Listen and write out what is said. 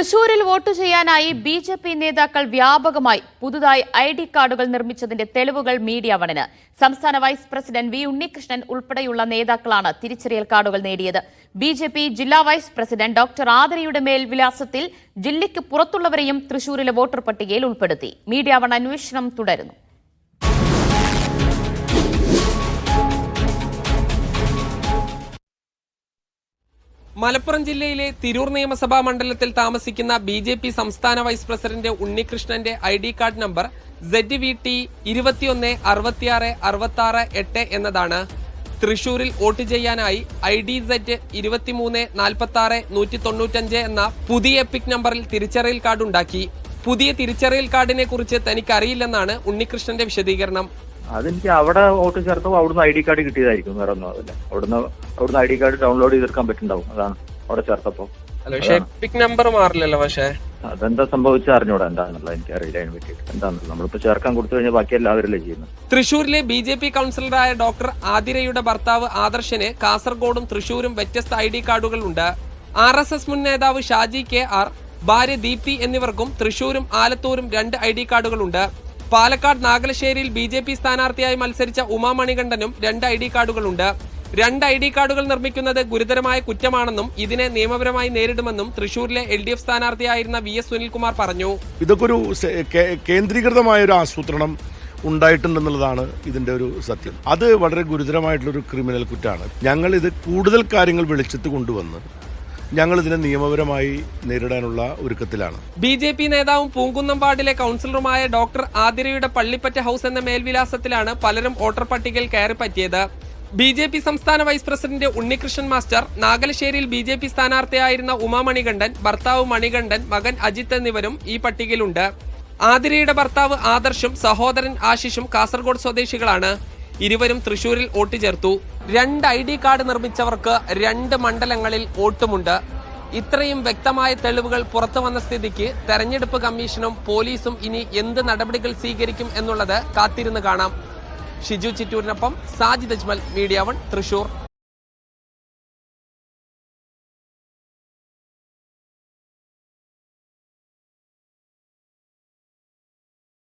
തൃശൂരിൽ വോട്ട് ചെയ്യാനായി ബിജെപി നേതാക്കൾ വ്യാപകമായി പുതുതായി ഐഡി കാർഡുകൾ നിർമ്മിച്ചതിന്റെ തെളിവുകൾ മീഡിയ വണിന്. സംസ്ഥാന വൈസ് പ്രസിഡന്റ് വി ഉണ്ണികൃഷ്ണൻ ഉൾപ്പെടെയുള്ള നേതാക്കളാണ് തിരിച്ചറിയൽ കാർഡുകൾ നേടിയത്. ബിജെപി ജില്ലാ വൈസ് പ്രസിഡന്റ് ഡോക്ടർ ആതിരയുടെ മേൽവിലാസത്തിൽ ജില്ലയ്ക്ക് പുറത്തുള്ളവരെയും തൃശൂരിലെ വോട്ടർ പട്ടികയിൽ ഉൾപ്പെടുത്തി. മീഡിയ വൺ അന്വേഷണം തുടരുന്നു. മലപ്പുറം ജില്ലയിലെ തിരൂർ നിയമസഭാ മണ്ഡലത്തിൽ താമസിക്കുന്ന ബിജെപി സംസ്ഥാന വൈസ് പ്രസിഡന്റ് ഉണ്ണികൃഷ്ണന്റെ ഐഡി കാർഡ് നമ്പർ ZVT 216666 എന്നതാണ്. തൃശൂരിൽ വോട്ട് ചെയ്യാനായി IDZ 2346 എന്ന പുതിയ എപ്പിക് നമ്പറിൽ തിരിച്ചറിയൽ കാർഡ് ഉണ്ടാക്കി. പുതിയ തിരിച്ചറിയൽ കാർഡിനെ കുറിച്ച് തനിക്കറിയില്ലെന്നാണ് ഉണ്ണികൃഷ്ണന്റെ വിശദീകരണം. അതെനിക്ക് അവിടെ വോട്ട് ചേർത്തപ്പോൾ അവിടുന്ന് ID കാർഡ് കിട്ടിയതായിരിക്കും, വേറെ ഒന്നും അതില്ല. അവിടുന്ന് ID കാർഡ് ഡൗൺലോഡ് ചെയ്തെടുക്കാൻ പറ്റുന്നുണ്ടാവും, അതാണ് അവിടെ ചേർത്തപ്പോ. EPIC number മാറില്ലല്ലോ. പക്ഷേ അതെന്താ സംഭവിച്ചാൽ അറിഞ്ഞൂടാ, എന്താണെന്നുള്ളത് എനിക്കറിയില്ല. അതിനെ പറ്റിയിട്ട് എന്താണെന്നുള്ളത് നമ്മളിപ്പോ ചേർക്കാൻ കൊടുത്തു കഴിഞ്ഞാൽ ബാക്കി എല്ലാവരല്ലേ ചെയ്യുന്നത്. തൃശൂരിലെ BJP കൌൺസിലറായ ഡോക്ടർ ആതിരയുടെ ഭർത്താവ് ആദർശന് കാസർഗോഡും തൃശൂരും വ്യത്യസ്ത ID കാർഡുകൾ ഉണ്ട്. RSS മുൻ നേതാവ് ഷാജി KR, ഭാര്യ ദീപ്തി എന്നിവർക്കും തൃശൂരും ആലത്തൂരും 2 ID കാർഡുകളുണ്ട്. പാലക്കാട് നാഗലശ്ശേരിയിൽ BJP സ്ഥാനാർത്ഥിയായി മത്സരിച്ച ഉമാ മണികണ്ഠനും 2 ID കാർഡുകളുണ്ട്. 2 ID കാർഡുകൾ നിർമ്മിക്കുന്നത് ഗുരുതരമായ കുറ്റമാണെന്നും ഇതിനെ നിയമപരമായി നേരിടുമെന്നും തൃശൂരിലെ LDF സ്ഥാനാർത്ഥിയായിരുന്ന VS സുനിൽകുമാർ പറഞ്ഞു. ഇതൊക്കെ ഒരു കേന്ദ്രീകൃതമായ ഒരു ആസൂത്രണം ഉണ്ടായിട്ടുണ്ടെന്നുള്ളതാണ് ഇതിന്റെ ഒരു സത്യം. അത് വളരെ ഗുരുതരമായിട്ടുള്ളൊരു ക്രിമിനൽ കുറ്റമാണ്. ഞങ്ങൾ ഇത് കൂടുതൽ കാര്യങ്ങൾ വെളിച്ചത്ത് കൊണ്ടുവന്ന് ഞങ്ങൾ ഇതിനെ നിയമപരമായി നേരിടാനുള്ള ഒരുക്കത്തിലാണ്. BJP നേതാവും പൂങ്കുന്നം വാർഡിലെ കൌൺസിലറുമായ ഡോക്ടർ ആതിരയുടെ പള്ളിപ്പറ്റ ഹൌസ് എന്ന മേൽവിലാസത്തിലാണ് പലരും വോട്ടർ പട്ടികയിൽ കയറി പറ്റിയത്. BJP സംസ്ഥാന വൈസ് പ്രസിഡന്റ് ഉണ്ണികൃഷ്ണൻ മാസ്റ്റർ, നാഗലശ്ശേരിയിൽ BJP സ്ഥാനാർത്ഥിയായിരുന്ന ഉമാ മണികണ്ഠൻ, ഭർത്താവ് മണികണ്ഠൻ, മകൻ അജിത്ത് എന്നിവരും ഈ പട്ടികയിലുണ്ട്. ആതിരയുടെ ഭർത്താവ് ആദർശും സഹോദരൻ ആശിഷും കാസർഗോഡ് സ്വദേശികളാണ്. ഇരുവരും തൃശൂരിൽ വോട്ട് ചേർത്തു. 2 ID കാർഡ് നിർമ്മിച്ചവർക്ക് 2 മണ്ഡലങ്ങളിൽ വോട്ടുമുണ്ട്. ഇത്രയും വ്യക്തമായ തെളിവുകൾ പുറത്തു വന്ന സ്ഥിതിക്ക് തെരഞ്ഞെടുപ്പ് കമ്മീഷനും പോലീസും ഇനി എന്ത് നടപടികൾ സ്വീകരിക്കും എന്നുള്ളത് കാത്തിരുന്ന് കാണാം. ഷിജു ചിറ്റൂരിനൊപ്പം സാജിദ് അജ്മൽ, മീഡിയ വൺ, തൃശൂർ.